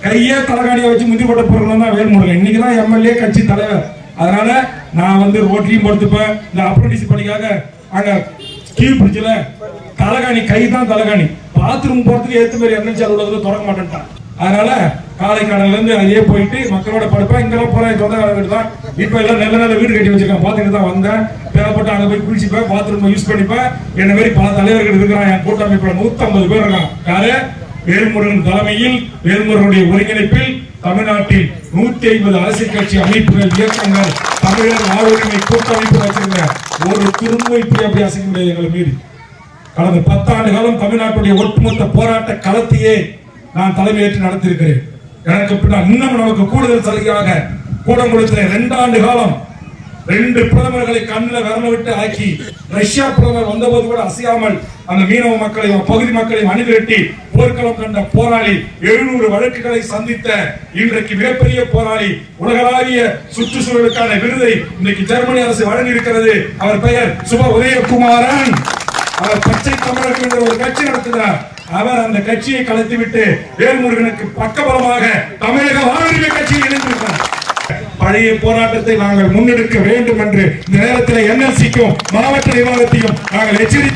கையே தலைகாணியை வச்சு முந்தி போட்ட பொருள் தான் வேல்முருகன். இன்னைக்குதான் எம்எல்ஏ கட்சி தலைவர். அதனால நான் ரோட்லயும் படுத்துப்பேன். இந்த அப்ரண்டிஸ் பணிக்காக அங்க கீழ் பிடிச்சல தலைகாணி கை தான் தலைகாணி. பாத்ரூம் போறதுக்கு ஏத்து மாதிரி என்எல்சி அலுவலகத்துல தொடங்க மாட்டேன்ட்டான். அதனால காலை கடன்ல இருந்து அதே போயிட்டு மக்களோட படுப்பேன். இங்கெல்லாம் போற சொந்தக்கார வீடு தான். இப்ப எல்லாம் நல்ல நல்ல வீடு கட்டி வச்சிருக்கேன். பாத்துட்டு தான் வந்தேன். தேவைப்பட்டு அங்க போய் குளிச்சுப்பேன், பாத்ரூம் யூஸ் பண்ணிப்பேன். என்ன மாதிரி பல தலைவர்கள் இருக்கிறான். என் கூட்டமைப்புல 150 பேர் இருக்காங்க. யாரு? வேல்முருகன் தலைமையில், வேல்முருகனுடைய ஒருங்கிணைப்பில் தமிழ்நாட்டில் 150 அரசியல் கட்சி அமைப்புகள், இயக்கங்கள், தமிழர் வாழ்வுரிமை கூட்டமைப்பு வச்சிருந்த ஒரு திரும்ப இப்படி அப்படி அசைக்க முடியாது எங்களை மீறி. கடந்த 10 ஆண்டு காலம் தமிழ்நாட்டுடைய ஒட்டுமொத்த போராட்ட களத்தையே நான் தலைமையேற்று நடத்தியிருக்கிறேன். எனக்கு பின்னால் இன்னும் நமக்கு கூடுதல் சலுகையாக கூடங்குளத்தில் 2 ஆண்டு காலம் 2 பிரதமர்களை கண்ணில் விரல விட்டு ஆக்கி, ரஷ்யா பிரதமர் வந்தபோது கூட அசையாமல் அந்த மீனவ மக்களையும் பகுதி மக்களையும் அணிதிரட்டி போர்க்களம் கண்ட போராளி, 700 வழக்குகளை சந்தித்த இன்றைக்கு மிகப்பெரிய போராளி, உலகளாவிய சுற்றுச்சூழலுக்கான விருதை இன்றைக்கு ஜெர்மனி அரசு வழங்கி இருக்கிறது. அவர் பெயர் சுப உதயகுமாரன். அவர் பச்சை தமிழர்கள் என்ற ஒரு கட்சி நடத்துகிறார். அவர் அந்த கட்சியை கலைத்துவிட்டு வேல்முருகனுக்கு பக்கபலமாக தமிழக வாழ்வுரிமை கட்சியில் இணைந்திருக்கிறார். பழைய போராட்டத்தை நாங்கள் முன்னெடுக்க வேண்டும் என்று இந்த நேரத்தில் என்எல்சிக்கும் மாவட்ட நிர்வாகத்தையும் நாங்கள் எச்சரித்து